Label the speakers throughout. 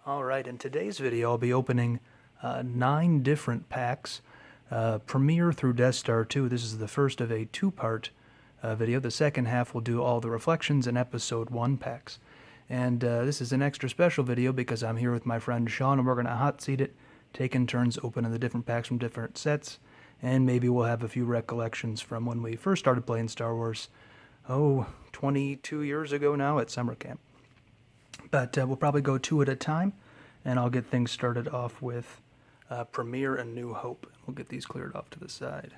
Speaker 1: Alright, in today's video I'll be opening 9 different packs, Premiere through Death Star 2. This is the first of a two-part video. The second half will do all the Reflections and Episode 1 packs. And this is an extra special video because I'm here with my friend Sean and we're going to hot seat it, taking turns opening the different packs from different sets, and maybe we'll have a few recollections from when we first started playing Star Wars, 22 years ago now at summer camp. But we'll probably go two at a time, and I'll get things started off with Premiere and New Hope. We'll get these cleared off to the side.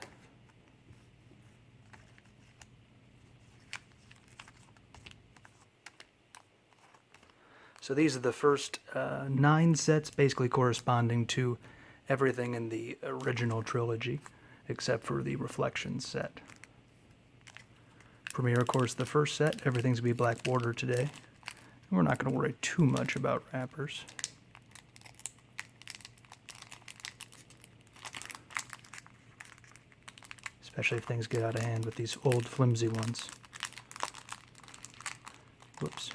Speaker 1: So these are the first 9 sets, basically corresponding to everything in the original trilogy, except for the Reflections set. Premiere, of course, the first set. Everything's going to be black border today. We're not going to worry too much about wrappers. Especially if things get out of hand with these old flimsy ones. Whoops.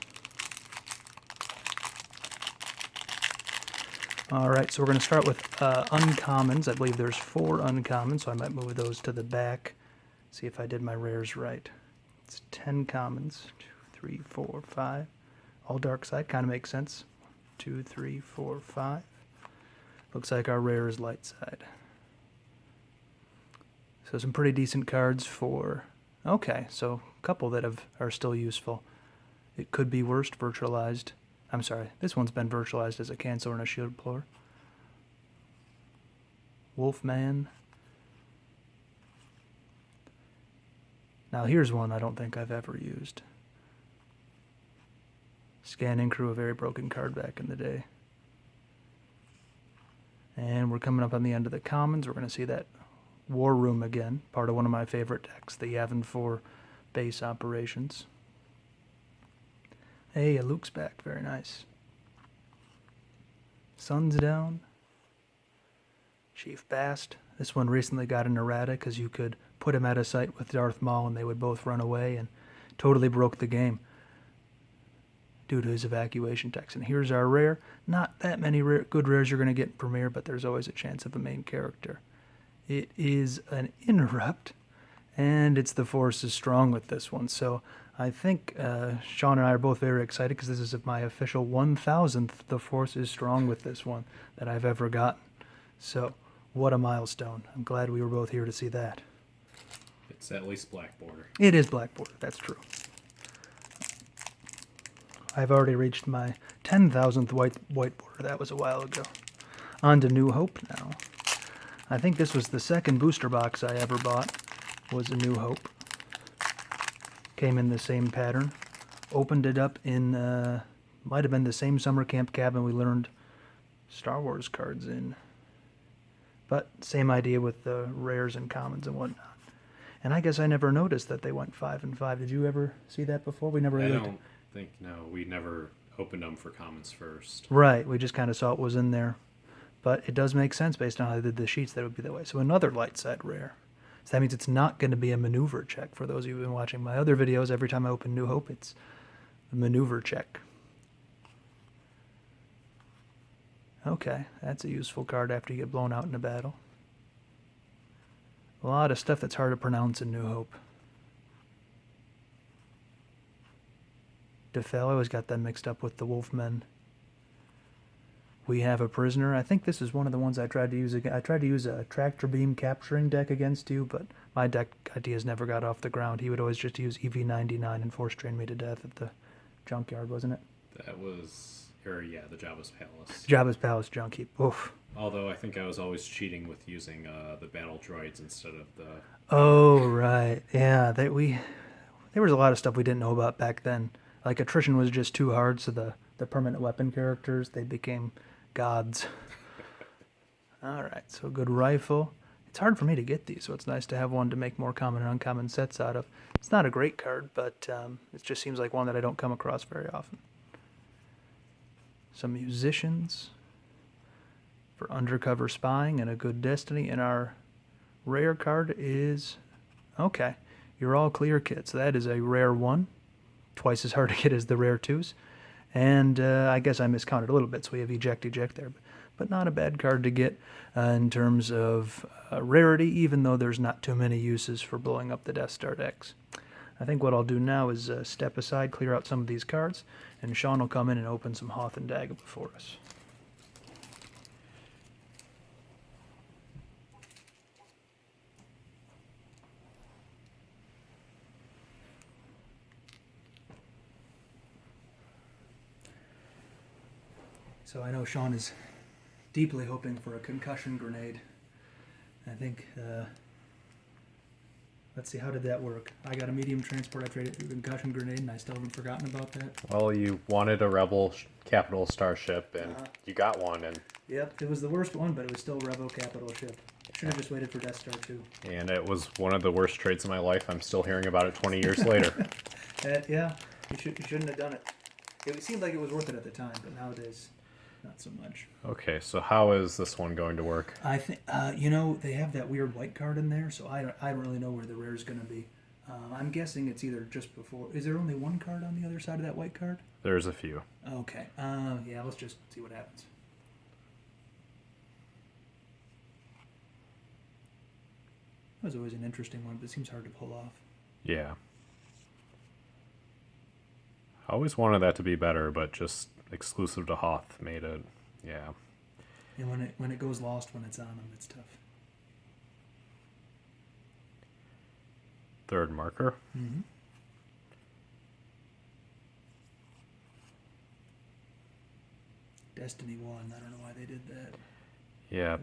Speaker 1: Alright, so we're going to start with uncommons. I believe there's 4 uncommons, so I might move those to the back. See if I did my rares right. It's 10 commons. 2, 3, 4, 5. All dark side, kind of makes sense. 2, 3, 4, 5. Looks like our rare is light side. So some pretty decent cards for... Okay, so a couple that are still useful. It could be worst, virtualized. I'm sorry, this one's been virtualized as a cancel and a shield blower. Wolfman. Now here's one I don't think I've ever used. Scanning Crew, a very broken card back in the day. And we're coming up on the end of the commons. We're going to see that War Room again, part of one of my favorite decks, the Yavin 4 base operations. Hey, Luke's back. Very nice. Sun's down. Chief Bast. This one recently got an errata because you could put him at a site with Darth Maul and they would both run away, and totally broke the game due to his evacuation text. And here's our rare. Not that many good rares you're going to get in Premiere, but there's always a chance of a main character. It is an Interrupt, and it's the Force is strong with this one. So I think Sean and I are both very excited because this is my official 1000th The Force is strong with this one that I've ever gotten. So what a milestone. I'm glad we were both here to see that.
Speaker 2: It's at least black border.
Speaker 1: It is black border, that's true. I've already reached my 10,000th white border. That was a while ago. On to New Hope now. I think this was the second booster box I ever bought, was a New Hope. Came in the same pattern. Opened it up in, might have been the same summer camp cabin we learned Star Wars cards in. But same idea with the rares and commons and whatnot. And I guess I never noticed that they went 5 and 5. Did you ever see that before? We never.
Speaker 2: I don't think, no. We never opened them for commons first.
Speaker 1: Right. We just kind of saw it was in there. But it does make sense based on how they did the sheets that it would be that way. So another light side rare. So that means it's not going to be a maneuver check. For those of you who've been watching my other videos, every time I open New Hope, it's a maneuver check. Okay, that's a useful card after you get blown out in a battle. A lot of stuff that's hard to pronounce in New Hope. DeFell, I always got them mixed up with the Wolfmen. We have a Prisoner. I think this is one of the ones I tried to use again. I tried to use a tractor beam capturing deck against you, but my deck ideas never got off the ground. He would always just use EV99 and force train me to death at the junkyard, wasn't it?
Speaker 2: That was, yeah, the Jabba's Palace.
Speaker 1: Jabba's Palace junk heap. Oof.
Speaker 2: Although I think I was always cheating with using the battle droids instead of the...
Speaker 1: Oh, right. Yeah, there was a lot of stuff we didn't know about back then. Like, attrition was just too hard, so the permanent weapon characters, they became gods. Alright, so a good rifle. It's hard for me to get these, so it's nice to have one to make more common and uncommon sets out of. It's not a great card, but it just seems like one that I don't come across very often. Some musicians for undercover spying and a good destiny, and our rare card is... Okay, you're all clear kit, so that is a rare 1. Twice as hard to get as the rare 2s. And I guess I miscounted a little bit, so we have eject there. But not a bad card to get in terms of rarity, even though there's not too many uses for blowing up the Death Star decks. I think what I'll do now is step aside, clear out some of these cards, and Sean will come in and open some Hoth and Dagobah for us. So I know Sean is deeply hoping for a concussion grenade. I think, let's see, how did that work? I got a medium transport, I traded a concussion grenade, and I still haven't forgotten about that.
Speaker 2: Well, you wanted a Rebel capital starship, and you got one, and
Speaker 1: Yep, it was the worst one, but it was still Rebel capital ship. Should have just waited for Death Star 2.
Speaker 2: and it was one of the worst trades of my life. I'm still hearing about it 20 years later.
Speaker 1: Yeah, you shouldn't have done it. It seemed like it was worth it at the time, but nowadays, not so much.
Speaker 2: Okay, so how is this one going to work?
Speaker 1: I think, they have that weird white card in there, so I don't really know where the rare is going to be. I'm guessing it's either just before. Is there only one card on the other side of that white card?
Speaker 2: There's a few.
Speaker 1: Okay. Yeah, let's just see what happens. That was always an interesting one, but it seems hard to pull off.
Speaker 2: Yeah. I always wanted that to be better, but just exclusive to Hoth made it, yeah.
Speaker 1: And when it goes lost when it's on them, it's tough.
Speaker 2: Third marker.
Speaker 1: Mm-hmm. Destiny 1, I don't know why they did that.
Speaker 2: Yeah,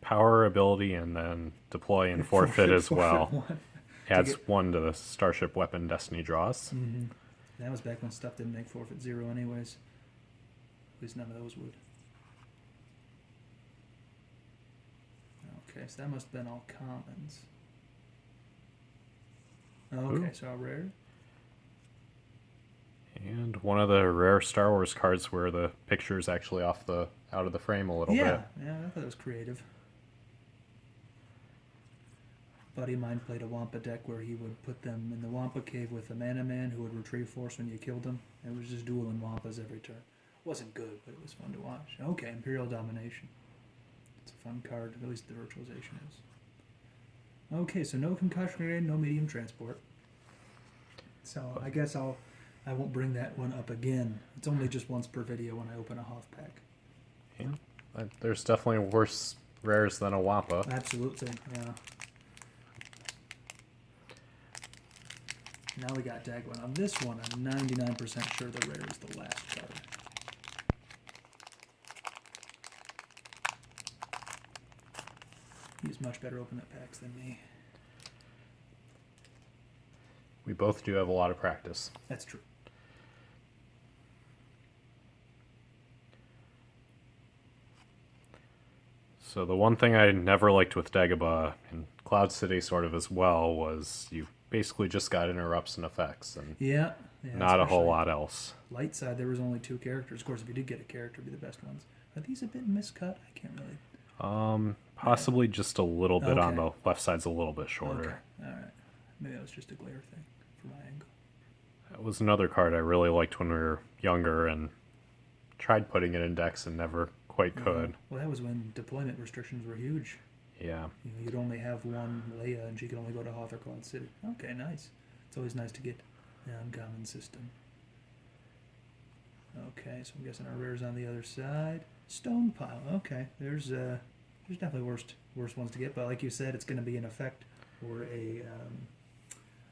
Speaker 2: power, ability, and then deploy and forfeit as well. Adds 1 to the starship weapon Destiny draws.
Speaker 1: Mm-hmm. That was back when stuff didn't make forfeit 0 anyways. At least none of those would. Okay, so that must have been all commons. Okay, so all rare.
Speaker 2: And one of the rare Star Wars cards where the picture is actually out of the frame a little bit.
Speaker 1: Yeah, I thought it was creative. A buddy of mine played a Wampa deck where he would put them in the Wampa cave with a mana man who would retrieve force when you killed him. It was just dueling Wampas every turn. Wasn't good, but it was fun to watch. Okay, Imperial Domination. It's a fun card, at least the virtualization is. Okay, so no concussion grenade, no medium transport. So I guess I won't bring that one up again. It's only just once per video when I open a Hoth pack.
Speaker 2: Yeah, there's definitely worse rares than a Wampa.
Speaker 1: Absolutely, yeah. Now we got Dagobah. On this one, I'm 99% sure the rare is the last card. He's much better opening up packs than me.
Speaker 2: We both do have a lot of practice.
Speaker 1: That's true.
Speaker 2: So the one thing I never liked with Dagobah, and Cloud City sort of as well, was you basically just got interrupts and effects, and
Speaker 1: Yeah,
Speaker 2: not a whole lot else.
Speaker 1: Light side, there was only 2 characters. Of course, if you did get a character, it'd be the best ones. Are these a bit miscut? I can't really...
Speaker 2: Possibly just a little bit on
Speaker 1: Okay.
Speaker 2: the left side's a little bit shorter.
Speaker 1: Okay, alright. Maybe that was just a glare thing for my angle.
Speaker 2: That was another card I really liked when we were younger and tried putting it in decks and never quite could.
Speaker 1: Well, that was when deployment restrictions were huge.
Speaker 2: Yeah.
Speaker 1: You'd only have one Leia, and she could only go to Hoth or Cloud City. Okay, nice. It's always nice to get the uncommon system. Okay, so I'm guessing our rare's on the other side. Stone Pile. Okay, there's definitely worse ones to get, but like you said, it's going to be an effect or an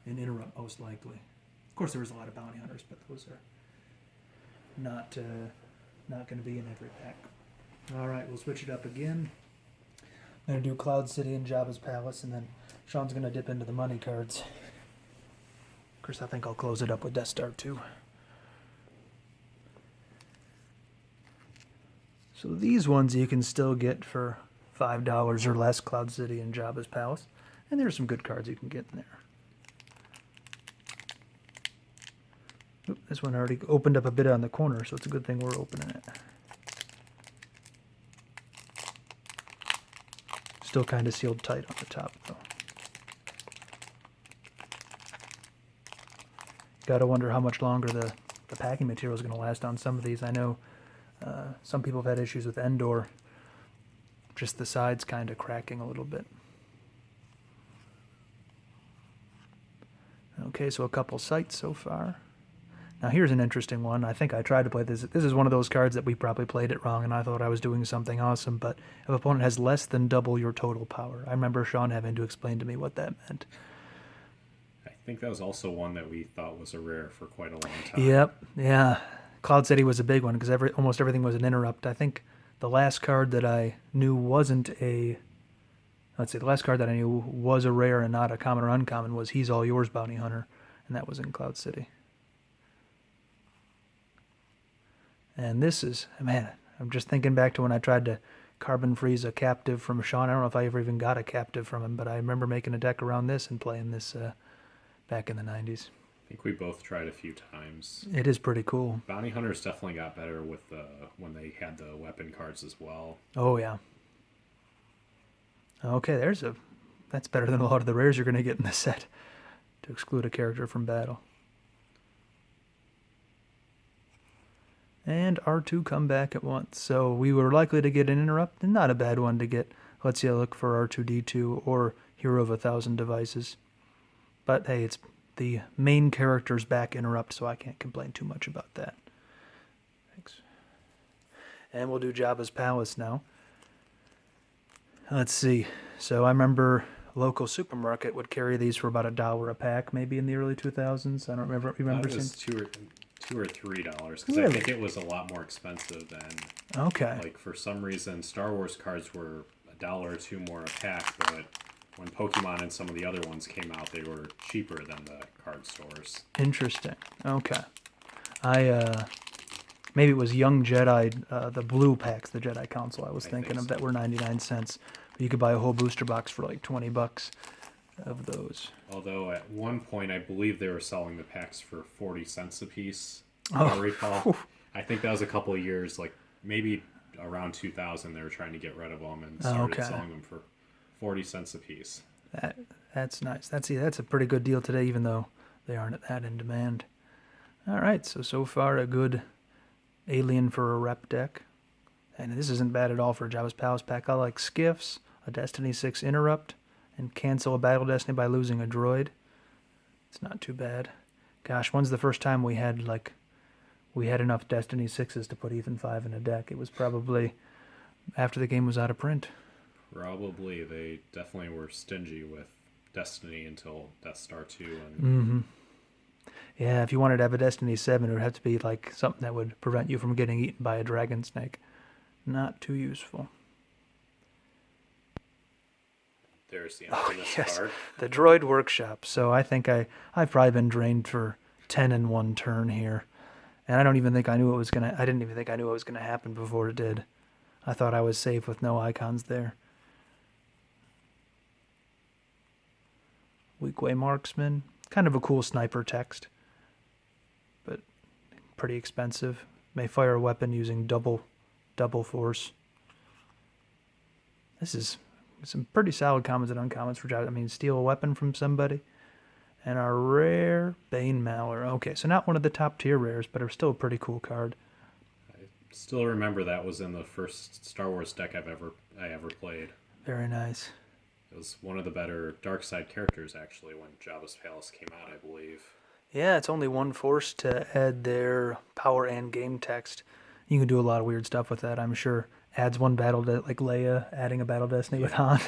Speaker 1: interrupt most likely. Of course, there was a lot of bounty hunters, but those are not going to be in every pack. All right, we'll switch it up again. I'm going to do Cloud City and Jabba's Palace, and then Sean's going to dip into the money cards. Of course, I think I'll close it up with Death Star 2. So these ones you can still get for $5 or less, Cloud City and Jabba's Palace. And there's some good cards you can get in there. Oop, this one already opened up a bit on the corner, so it's a good thing we're opening it. Still kind of sealed tight on the top, though. Gotta wonder how much longer the the packing material is going to last on some of these. I know some people have had issues with Endor, just the sides kind of cracking a little bit. Okay, so a couple sights so far. Now here's an interesting one. I think I tried to play this. This is one of those cards that we probably played it wrong, and I thought I was doing something awesome, but if an opponent has less than double your total power. I remember Sean having to explain to me what that meant.
Speaker 2: I think that was also one that we thought was a rare for quite a long time.
Speaker 1: Yep, yeah. Cloud City was a big one, because almost everything was an interrupt. I think the last card that I knew wasn't a... Let's see, the last card that I knew was a rare and not a common or uncommon was He's All Yours, Bounty Hunter, and that was in Cloud City. And this is, man, I'm just thinking back to when I tried to carbon freeze a captive from Sean. I don't know if I ever even got a captive from him, but I remember making a deck around this and playing this back in the 90s.
Speaker 2: I think we both tried a few times.
Speaker 1: It is pretty cool.
Speaker 2: Bounty Hunters definitely got better with when they had the weapon cards as well.
Speaker 1: Oh, yeah. Okay, that's better than a lot of the rares you're going to get in this set to exclude a character from battle. And R2 come back at once. So we were likely to get an interrupt, and not a bad one to get. Let's see, I look for R2-D2 or Hero of 1,000 Devices. But hey, it's the main character's back interrupt, so I can't complain too much about that. Thanks. And we'll do Jabba's Palace now. Let's see. So I remember local supermarket would carry these for about $1 a pack, maybe in the early 2000s. I don't remember.
Speaker 2: It was $2 or $3 because I think it was a lot more expensive than.
Speaker 1: Okay.
Speaker 2: Like for some reason, Star Wars cards were $1 or $2 more a pack, but when Pokemon and some of the other ones came out, they were cheaper than the card stores.
Speaker 1: Interesting. Okay. Maybe it was Young Jedi, the blue packs, the Jedi Council I was thinking of, that were 99 cents. You could buy a whole booster box for like $20 of those.
Speaker 2: Although at one point, I believe they were selling the packs for 40 cents a piece, if
Speaker 1: Oh.
Speaker 2: I recall. I think that was a couple of years, like maybe around 2000, they were trying to get rid of them and started selling them for 40 cents a piece.
Speaker 1: That's nice. That's a pretty good deal today, even though they aren't that in demand. All right, so far a good alien for a rep deck. And this isn't bad at all for a Jabba's Palace pack. I like Skiffs, a Destiny 6 Interrupt, and cancel a Battle Destiny by losing a droid. It's not too bad. Gosh, when's the first time we had enough Destiny 6s to put Ethan 5 in a deck? It was probably after the game was out of print.
Speaker 2: Probably. They definitely were stingy with Destiny until Death Star 2. And
Speaker 1: Mm-hmm. Yeah, if you wanted to have a Destiny 7, it would have to be like something that would prevent you from getting eaten by a dragon snake. Not too useful.
Speaker 2: There's the infamous card.
Speaker 1: The Droid Workshop. So I think I've probably been drained for 10 in one turn here. And I didn't even think I knew what was gonna happen before it did. I thought I was safe with no icons there. Weakway Marksman. Kind of a cool sniper text, but pretty expensive. May fire a weapon using double force. This is some pretty solid commons and uncommons for Jabba. I mean, steal a weapon from somebody. And our rare Bane Mauler. Okay, so not one of the top tier rares, but still a pretty cool card.
Speaker 2: I still remember that was in the first Star Wars deck I ever played.
Speaker 1: Very nice.
Speaker 2: It was one of the better dark side characters, actually, when Jabba's Palace came out, I believe.
Speaker 1: Yeah, it's only one force to add their power and game text. You can do a lot of weird stuff with that, I'm sure. Adds one battle, like Leia, adding a Battle Destiny with Han.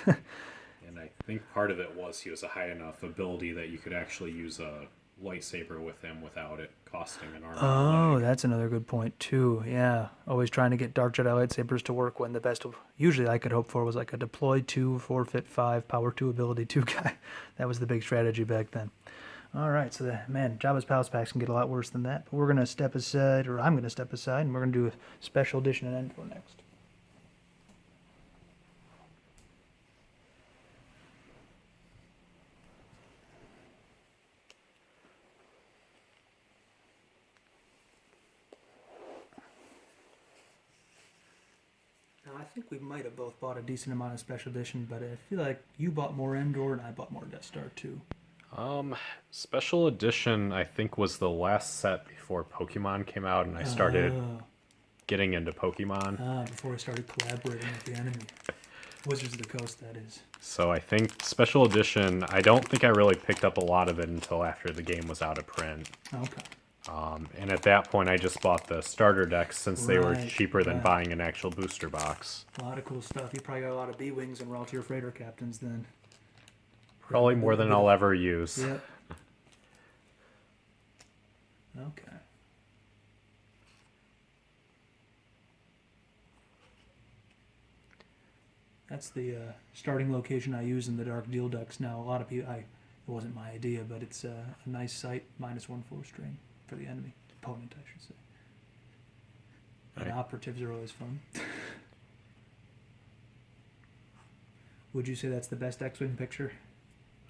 Speaker 2: And I think part of it was he was a high enough ability that you could actually use a lightsaber with him without it costing an armor.
Speaker 1: Oh, that's another good point, too. Yeah, always trying to get Dark Jedi lightsabers to work when the best usually I could hope for was like a deploy 2, forfeit 5, power 2, ability 2 guy. That was the big strategy back then. All right, so Jabba's Palace packs can get a lot worse than that. But we're going to step aside, or I'm going to step aside, and we're going to do a special edition and Endor next. Now, I think we might have both bought a decent amount of special edition, but I feel like you bought more Endor and I bought more Death Star 2.
Speaker 2: Special Edition, I think, was the last set before Pokemon came out, and I started getting into Pokemon.
Speaker 1: Before I started collaborating with the enemy. Wizards of the Coast, that is.
Speaker 2: So I think Special Edition, I don't think I really picked up a lot of it until after the game was out of print.
Speaker 1: Okay.
Speaker 2: And at that point, I just bought the starter decks since they were
Speaker 1: Right,
Speaker 2: cheaper than
Speaker 1: right.
Speaker 2: buying an actual booster box.
Speaker 1: A lot of cool stuff. You probably got a lot of B-Wings and Raltier Freighter Captains then.
Speaker 2: Probably more than I'll ever use.
Speaker 1: Yep. Okay. That's the starting location I use in the Dark Deal decks now. A lot of people, it wasn't my idea, but it's a nice site, -1/4 string for the enemy. Opponent, I should say. And
Speaker 2: Right.
Speaker 1: operatives are always fun. Would you say that's the best X-Wing picture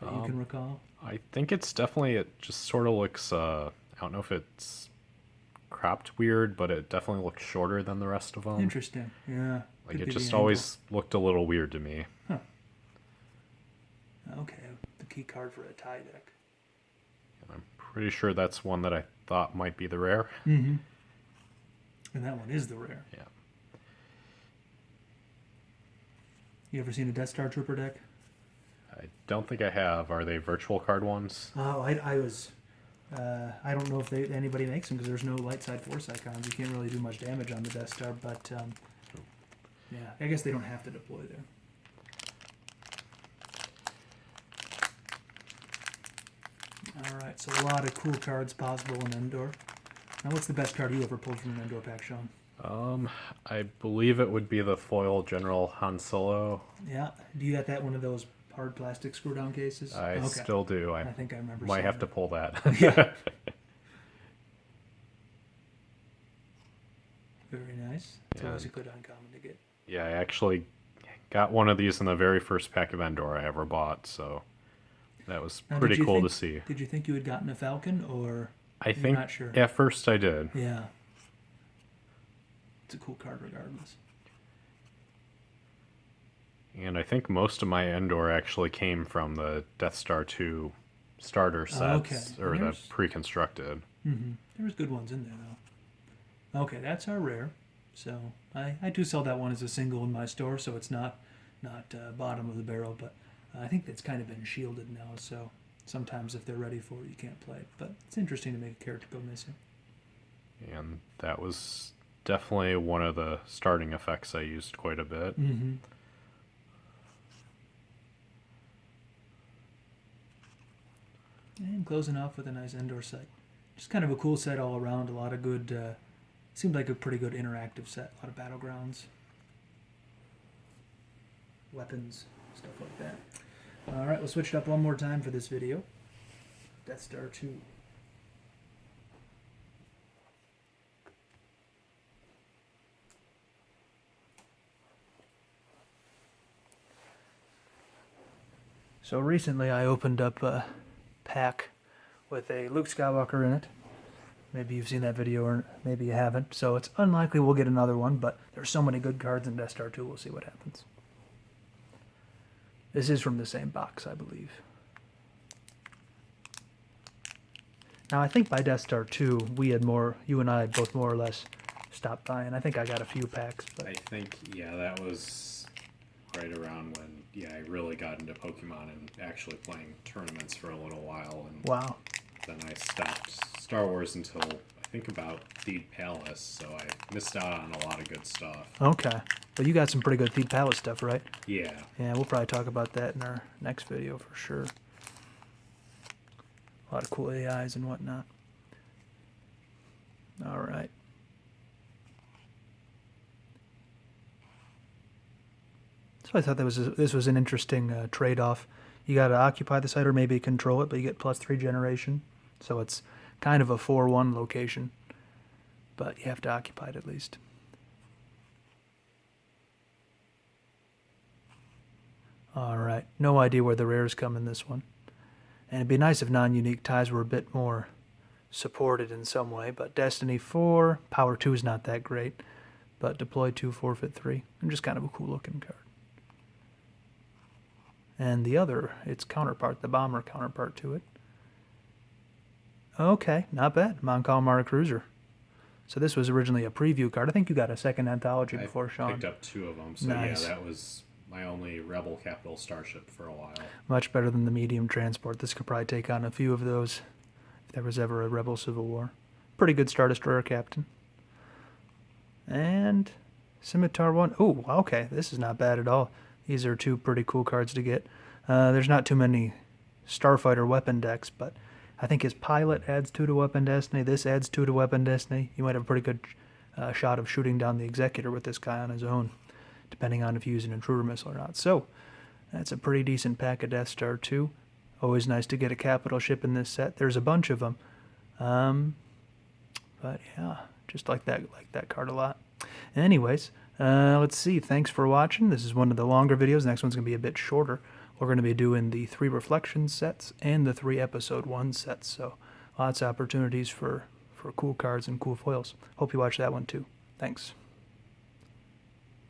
Speaker 1: that you can recall?
Speaker 2: I think it's definitely, it just sort of looks, I don't know if it's cropped weird, but it definitely looks shorter than the rest of them.
Speaker 1: Interesting. Yeah.
Speaker 2: Like,
Speaker 1: Could
Speaker 2: it
Speaker 1: be the
Speaker 2: just
Speaker 1: angle.
Speaker 2: always looked a little weird to me.
Speaker 1: Okay, the key card for a tie deck.
Speaker 2: And I'm pretty sure that's one that I thought might be the rare.
Speaker 1: Mm-hmm. And that one is the rare.
Speaker 2: Yeah.
Speaker 1: You ever seen a Death Star Trooper deck?
Speaker 2: I don't think I have. Are they virtual card ones?
Speaker 1: Oh, I was. I don't know if anybody makes them because there's no light side force icons. You can't really do much damage on the Death Star, but yeah, I guess they don't have to deploy there. All right, so a lot of cool cards possible in Endor. Now, what's the best card you ever pulled from an Endor pack, Sean?
Speaker 2: I believe it would be the foil General Han Solo.
Speaker 1: Yeah, do you got that one of those hard plastic screw down cases?
Speaker 2: I
Speaker 1: Okay.
Speaker 2: still do. I
Speaker 1: think I remember.
Speaker 2: might
Speaker 1: seeing
Speaker 2: have to
Speaker 1: that.
Speaker 2: pull that.
Speaker 1: Yeah. Very nice. It's
Speaker 2: Yeah.
Speaker 1: always a good uncommon to get.
Speaker 2: Yeah, I actually got one of these in the very first pack of Endor I ever bought, so that was
Speaker 1: Now,
Speaker 2: pretty
Speaker 1: did you
Speaker 2: cool
Speaker 1: think-
Speaker 2: to see.
Speaker 1: Did you think you had gotten a Falcon, or
Speaker 2: I
Speaker 1: you're
Speaker 2: think
Speaker 1: not sure?
Speaker 2: at first I did.
Speaker 1: Yeah. It's a cool card regardless.
Speaker 2: And I think most of my Endor actually came from the Death Star 2 starter sets,
Speaker 1: okay.
Speaker 2: or the
Speaker 1: There's-
Speaker 2: pre-constructed.
Speaker 1: Mm-hmm. There was good ones in there, though. Okay, that's our rare. So I do sell that one as a single in my store, so it's not bottom of the barrel, but I think it's kind of been shielded now, so sometimes if they're ready for it, you can't play it. But it's interesting to make a character go missing.
Speaker 2: And that was definitely one of the starting effects I used quite a bit.
Speaker 1: Mm-hmm. And closing off with a nice Endor set. Just kind of a cool set all around. A lot of good, seemed like a pretty good interactive set. A lot of battlegrounds, weapons, stuff like that. All right, we'll switch it up one more time for this video. Death Star 2. So recently I opened up a pack with a Luke Skywalker in it. Maybe you've seen that video or maybe you haven't. So it's unlikely we'll get another one, but there's so many good cards in Death Star 2, we'll see what happens. This is from the same box, I believe. Now I think by Death Star 2, you and I both more or less stopped buying. I think I got a few packs. But
Speaker 2: I think, yeah, that was right around when, I really got into Pokemon and actually playing tournaments for a little while. And
Speaker 1: wow.
Speaker 2: then I stopped Star Wars until, I think, about Theed Palace, so I missed out on a lot of good stuff.
Speaker 1: Okay. But you got some pretty good Theed Palace stuff, right?
Speaker 2: Yeah.
Speaker 1: Yeah, we'll probably talk about that in our next video for sure. A lot of cool AIs and whatnot. All right. So I thought this was an interesting trade-off. You got to occupy the site or maybe control it, but you get +3 generation. So it's kind of a 4-1 location, but you have to occupy it at least. All right. No idea where the rares come in this one. And it'd be nice if non-unique ties were a bit more supported in some way, but Destiny 4, Power 2 is not that great, but Deploy 2, Forfeit 3, and just kind of a cool looking card. And the other, its counterpart, the Bomber counterpart to it, Okay, not bad. Mon Calamari Cruiser. So this was originally a preview card. I think you got a second anthology before, Sean.
Speaker 2: I picked up 2 of them. So
Speaker 1: Nice.
Speaker 2: yeah, that was my only Rebel Capital Starship for a while.
Speaker 1: Much better than the medium transport. This could probably take on a few of those if there was ever a Rebel Civil War. Pretty good Star Destroyer captain. And Scimitar 1. Oh, okay. This is not bad at all. These are 2 pretty cool cards to get. There's not too many Starfighter weapon decks, but I think his pilot adds 2 to Weapon Destiny. This adds 2 to Weapon Destiny. You might have a pretty good shot of shooting down the Executor with this guy on his own, depending on if you use an intruder missile or not. So, that's a pretty decent pack of Death Star 2. Always nice to get a capital ship in this set. There's a bunch of them. But yeah, just like that card a lot. Anyways, let's see. Thanks for watching. This is one of the longer videos. The next one's going to be a bit shorter. We're going to be doing the 3 Reflections sets and the 3 Episode 1 sets. So lots of opportunities for cool cards and cool foils. Hope you watch that one too. Thanks.